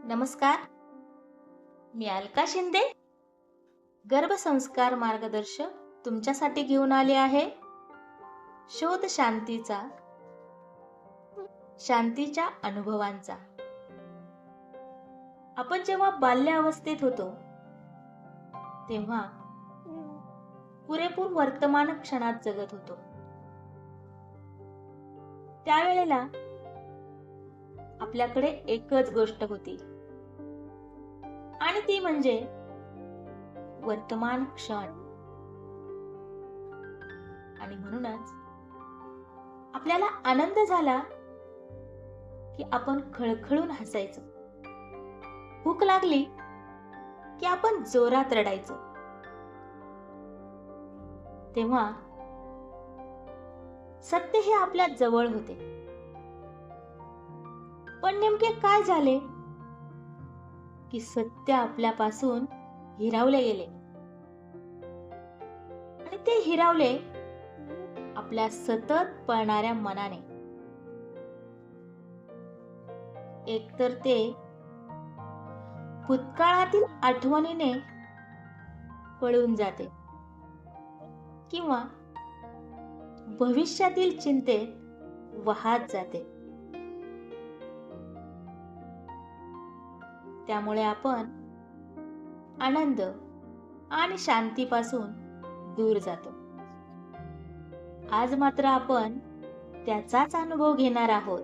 नमस्कार. मी अलका शिंदे, गर्भसंस्कार मार्गदर्शक तुमच्यासाठी घेऊन आले आहे शोध शांतीच्या अनुभवांचा. आपण जेव्हा बाल्यावस्थेत होतो तेव्हा पुरेपूर वर्तमान क्षणात जगत होतो. त्यावेळेला आपल्याकडे एकच गोष्ट होती आणि ती म्हणजे वर्तमान क्षण. आणि म्हणूनच आपल्याला आनंद झाला की आपण खळखळून हसायचो. भूक लागली की आपण जोरात रडायचो. तेव्हा सत्य हे आपल्या जवळ होते. पण नेमके काय झाले की सत्य आपल्यापासून हिरावले गेले आणि ते हिरावले आपल्या सतत पळणाऱ्या मनाने. एकतर ते भूतकाळातील आठवणीने पळून जाते किंवा भविष्यातील चिंतेत वाहत जाते. त्यामुळे आपण आनंद आणि शांतीपासून दूर जातो. आज मात्र आपण त्याचाच अनुभव घेणार आहोत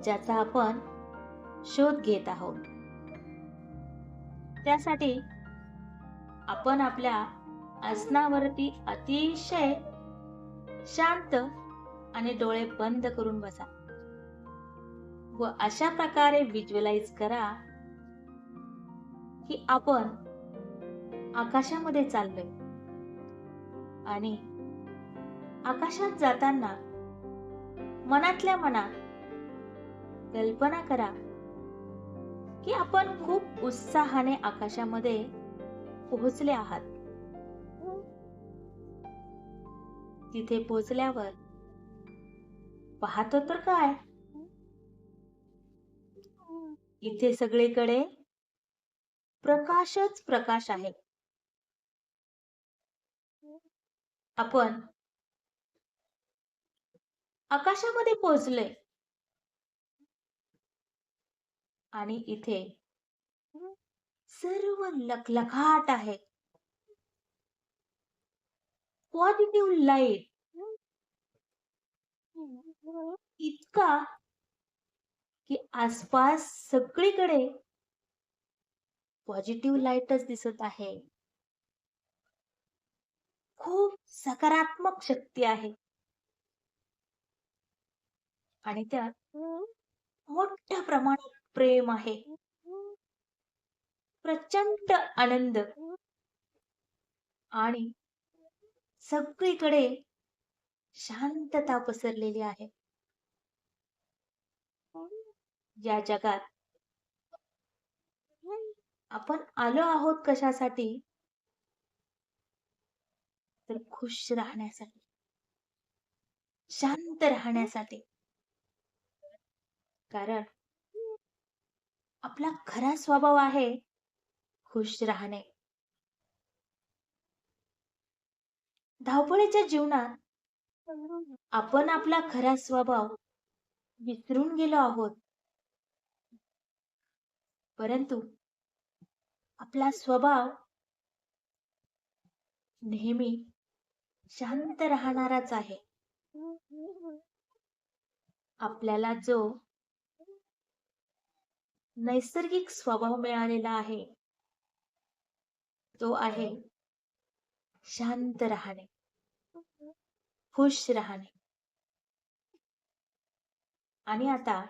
ज्याचा आपण शोध घेत आहोत. त्यासाठी आपण आपल्या आसनावरती अतिशय शांत आणि डोळे बंद करून बसा व अशा प्रकारे व्हिज्युअलाइज करा की आपण आकाशामध्ये चाललोय आणि आकाशात जाताना मनातल्या मनात कल्पना करा की आपण खूप उत्साहाने आकाशामध्ये पोहोचले आहात. तिथे पोहोचल्यावर पाहतो तर काय, इथे सगळीकडे प्रकाशच प्रकाश आहे. आपण आकाशामध्ये पोहोचले आणि इथे सर्व लखलखाट आहे. पॉझिटिव्ह लाईट इतका की आसपास सगळीकडे पॉझिटिव्ह लाईटच दिसत आहे. खूप सकारात्मक शक्ती आहे आणि त्यात मोठ्या प्रमाणात प्रेम आहे. प्रचंड आनंद आणि सगळीकडे शांतता पसरलेली आहे. या जगात आपण आलो आहोत कशासाठी, तर खुश राहण्यासाठी, शांत राहण्यासाठी. कारण आपला खरा स्वभाव आहे खुश राहणे. धावपळीच्या जीवनात आपण आपला खरा स्वभाव विसरून गेलो आहोत. परंतु आपला स्वभाव नेहमी शांत राहणाराच आहे. आपल्याला जो नैसर्गिक स्वभाव मिळालेला आहे तो आहे शांत राहणे, खुश राहणे. आणि आता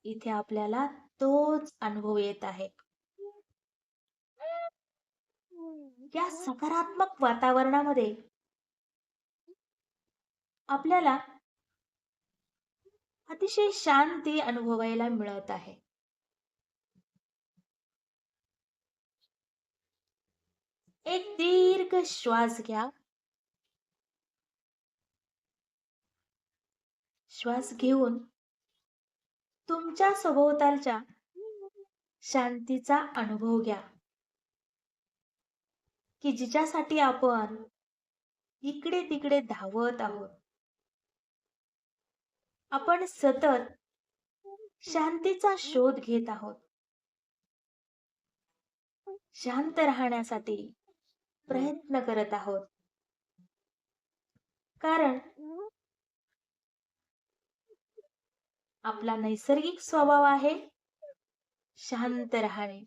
इथे आपल्याला तोच अनुभव येत आहे. या सकारात्मक वातावरणामध्ये आपल्याला अतिशय शांती अनुभवायला मिळत आहे. एक दीर्घ श्वास घ्या. श्वास घेऊन तुमच्या सभोवतालच्या शांतीचा अनुभव घ्या, की जिच्यासाठी आपण इकडे तिकडे धावत आहोत. आपण सतत शांतीचा शोध घेत आहोत. शांत राहण्यासाठी प्रयत्न करत आहोत. कारण आपला नैसर्गिक स्वभाव आहे शांत राहणे,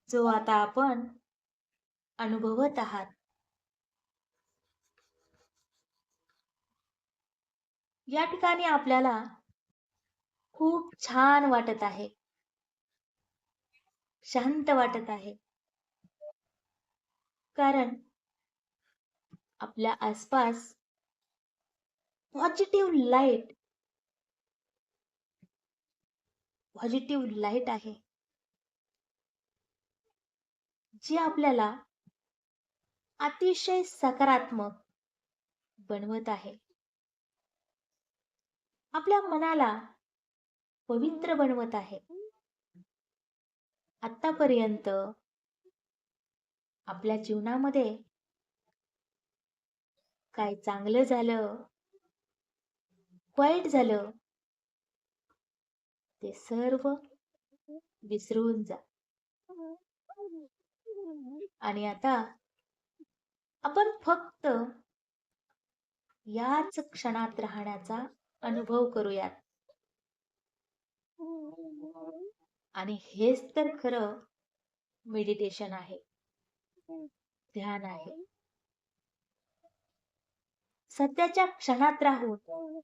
जो आता आपण अनुभवत आहात. या ठिकाणी आपल्याला खूप छान वाटत आहे, शांत वाटत आहे. कारण आपल्या आसपास पॉझिटिव्ह लाईट आहे, जी आपल्याला अतिशय सकारात्मक बनवत आहे. आपल्या मनाला पवित्र बनवत आहे. आतापर्यंत आपल्या जीवनामध्ये काय चांगलं झालं, वाईट झालं, ते सर्व विसरून जा. आणि आता आपण फक्त याच क्षणात राहण्याचा अनुभव करूयात. आणि हेच तर खरं मेडिटेशन आहे, ध्यान आहे. सध्याच्या क्षणात राहून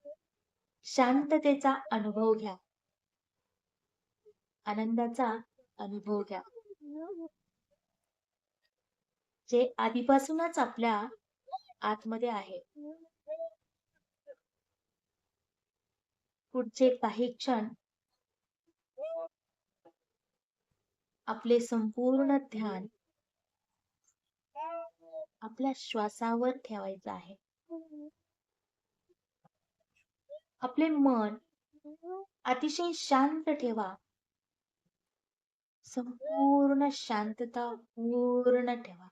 शांततेचा अनुभव घ्या, आनंदाचा अनुभव घ्या, जे आधीपासूनच आपल्या आतमध्ये आहे. पुढचे काही क्षण आपले संपूर्ण ध्यान आपल्या श्वासावर ठेवायचं आहे. आपले मन अतिशय शांत ठेवा. संपूर्ण शांतता पूर्ण ठेवा.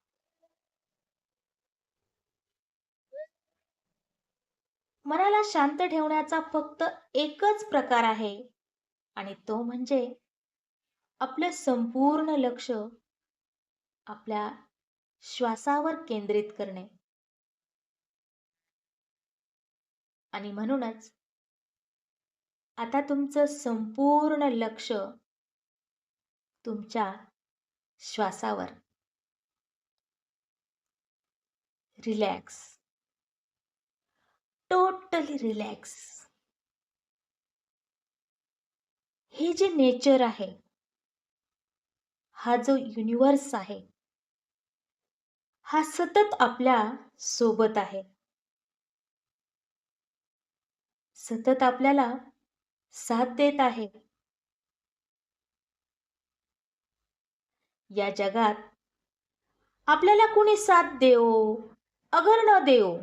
मनाला शांत ठेवण्याचा फक्त एकच प्रकार आहे, आणि तो म्हणजे आपलं संपूर्ण लक्ष आपल्या श्वासावर केंद्रित करणे. आणि म्हणूनच आता तुमचं संपूर्ण लक्ष तुमच्या श्वासावर. Relax, totally relax. हे जे नेचर आहे, हा जो युनिवर्स आहे, हा सतत आपल्या सोबत आहे. सतत आपल्याला साथ देत आहे. या जगात आपल्याला कुणी साथ देवो अगर न देवो,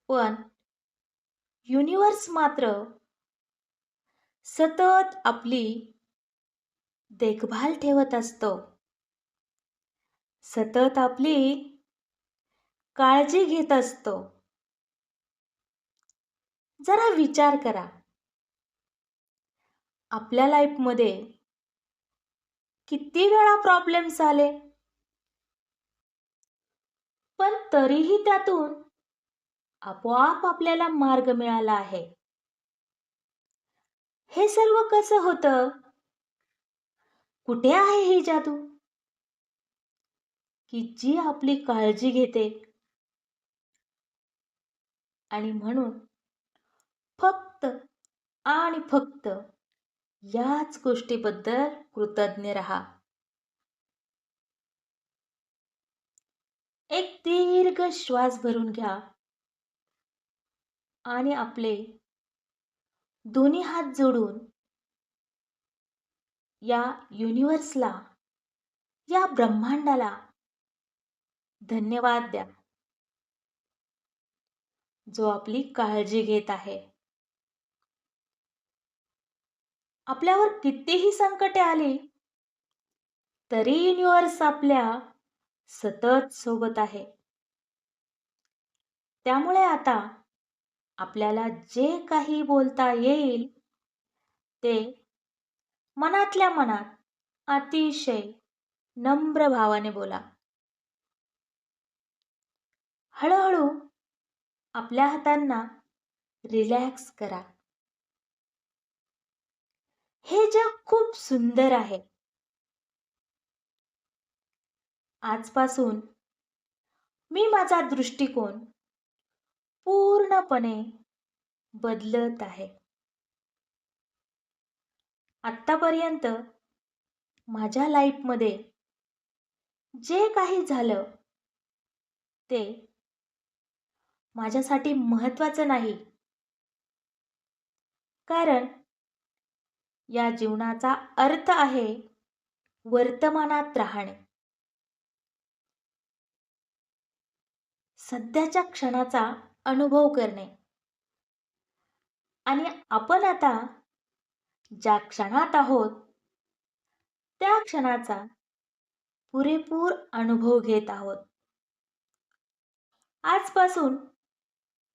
पण युनिवर्स मात्र सतत आपली देखभाल ठेवत असतो. सतत आपली काळजी घेत असतो. जरा विचार करा, आपल्या लाईफमध्ये किती वेळा प्रॉब्लेम्स आले, पण तरीही त्यातून आपोआप आपल्याला मार्ग मिळाला आहे. हे सर्व कसं होतं? कुठे आहे ही जादू, की जी आपली काळजी घेते? आणि म्हणून फक्त आणि फक्त याच गोष्टीबद्दल कृतज्ञ राहा. एक दीर्घ श्वास भरून घ्या आणि आपले दोन्ही हात जोडून या युनिवर्सला, या ब्रह्मांडाला धन्यवाद द्या, जो आपली काळजी घेत आहे. आपल्यावर कितीही संकटे आली तरी युनिव्हर्स आपल्या सतत सोबत आहे. त्यामुळे आता आपल्याला जे काही बोलता येईल ते मनातल्या मनात अतिशय नम्र भावाने बोला. हळूहळू आपल्या हातांना रिलॅक्स करा. हे जग खूप सुंदर आहे. आजपासून मी माझा दृष्टिकोन पूर्णपणे बदलत आहे. आत्तापर्यंत माझ्या लाईफमध्ये जे काही झालं ते माझ्यासाठी महत्त्वाचं नाही, कारण या जीवनाचा अर्थ आहे वर्तमानात राहणे. सध्याच्या क्षणाचा अनुभव करणे आणि आपण आता ज्या क्षणात आहोत त्या क्षणाचा पुरेपूर अनुभव घेत आहोत. आजपासून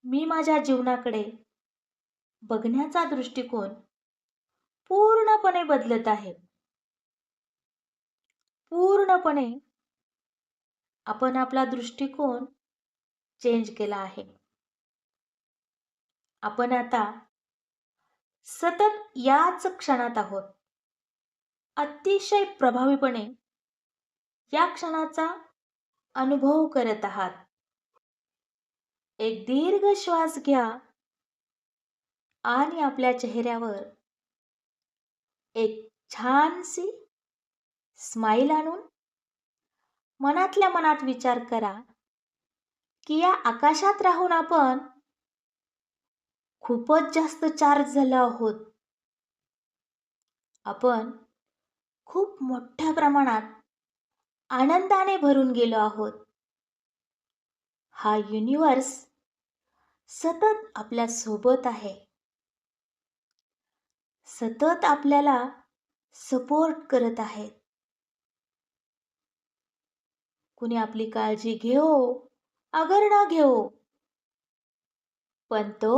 मी माझ्या जीवनाकडे बघण्याचा दृष्टिकोन पूर्णपणे बदलत आहे. पूर्णपणे आपण आपला दृष्टिकोन चेंज केला आहे. आपण आता सतत याच क्षणात आहोत. अतिशय प्रभावीपणे या क्षणाचा अनुभव करत आहात. एक दीर्घ श्वास घ्या आणि आपल्या चेहऱ्यावर एक छानशी स्माइल आणून मनातल्या मनात विचार करा की या आकाशात राहून आपण खूपच जास्त चार्ज झालो आहोत. आपण खूप मोठ्या प्रमाणात आनंदाने भरून गेलो आहोत. हा युनिव्हर्स सतत आपल्या सोबत आहे. सतत आपल्याला सपोर्ट करत आहे. कुणी आपली काळजी घेओ अगर ना घेओ, पण तो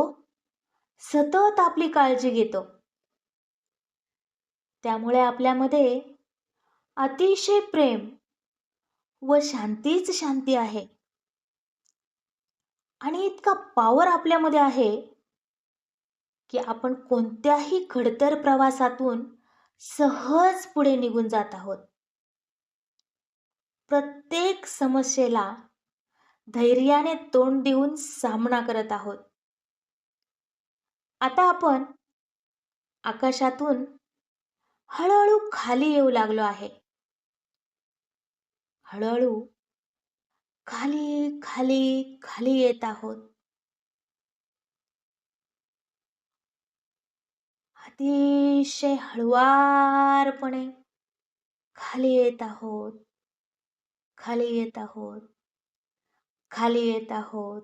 सतत आपली काळजी घेतो. त्यामुळे आपल्यामध्ये अतिशय प्रेम व शांतीच शांती आहे. आणि इतका पॉवर आपल्यामध्ये आहे की आपण कोणत्याही खडतर प्रवासातून सहज पुढे निघून जात आहोत. प्रत्येक समस्येला धैर्याने तोंड देऊन सामना करत आहोत. आता आपण आकाशातून हळूहळू खाली येऊ लागलो आहे. हळूहळू खाली खाली खाली येत आहोत. अतिशय हळुवारपणे खाली येत आहोत. खाली येत आहोत. खाली येत आहोत.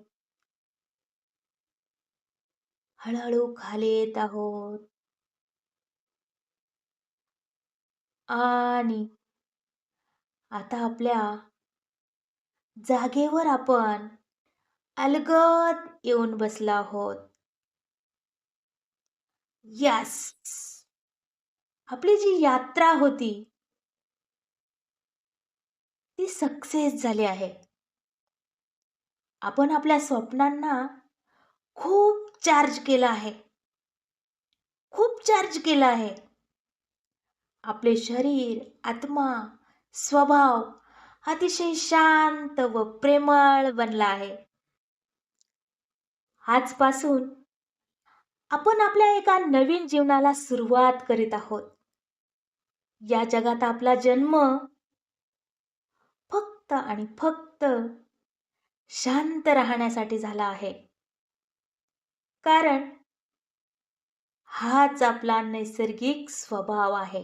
हळूहळू खाली येत आहोत. आणि आता आपल्या जागेवर आपण अलगद येऊन बसलो आहोत. यस, आपली जी यात्रा होती ती सक्सेस झाली आहे. आपण आपल्या स्वप्नांना खूप चार्ज केलं आहे. खूप चार्ज केलं आहे. आपले शरीर, आत्मा, स्वभाव अतिशय शांत व प्रेमळ बनला आहे. आजपासून आपण आपल्या एका नवीन जीवनाला सुरुवात करीत आहोत. या जगात आपला जन्म फक्त आणि फक्त शांत राहण्यासाठी झाला आहे. कारण हाच आपला नैसर्गिक स्वभाव आहे.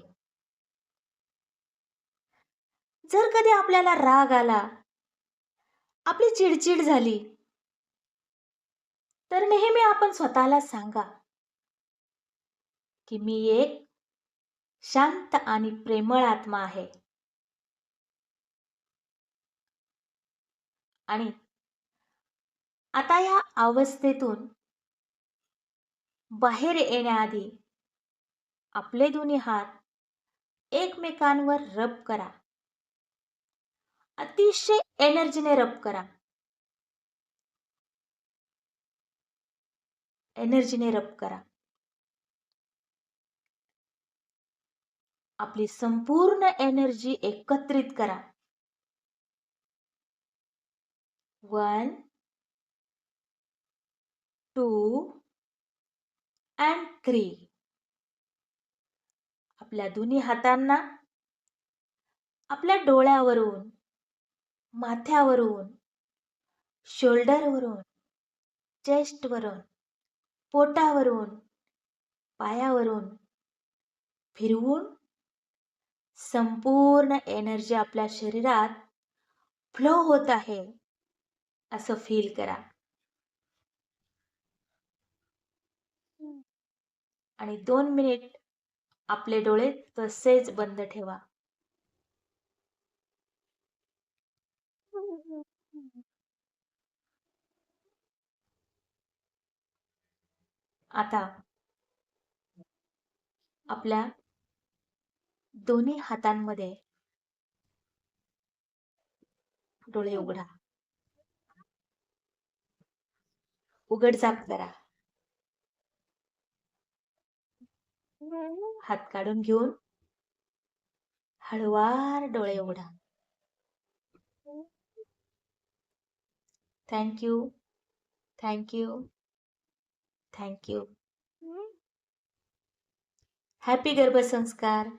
जर कधी आपल्याला राग आला, आपली चिडचिड झाली, तर नेहमी आपण स्वतःला सांगा की मी एक शांत आणि प्रेमळ आत्मा आहे. आणि आता या अवस्थेतून बाहेर येण्याआधी आपले दोन्ही हात एकमेकांवर रब करा. अतिशय एनर्जीने रब करा. एनर्जीने रब करा. आपली संपूर्ण एनर्जी एकत्रित करा. 1 2 and 3. आपल्या दोन्ही हातांना आपल्या डोळ्यावरून, माथ्यावरून, शोल्डरवरून, चेस्टवरून, पोटावरून, पायावरून फिरवून संपूर्ण एनर्जी आपल्या शरीरात फ्लो होत आहे असं फील करा. आणि 2 मिनिट आपले डोळे तसेच बंद ठेवा. आता आपल्या दोन्ही हातांमध्ये डोळे उघडा. उघडझाप करा. हात काढून घेऊन हळूवार डोळे उघडा. Thank you, thank you, thank you. हॅपी गर्भसंस्कार.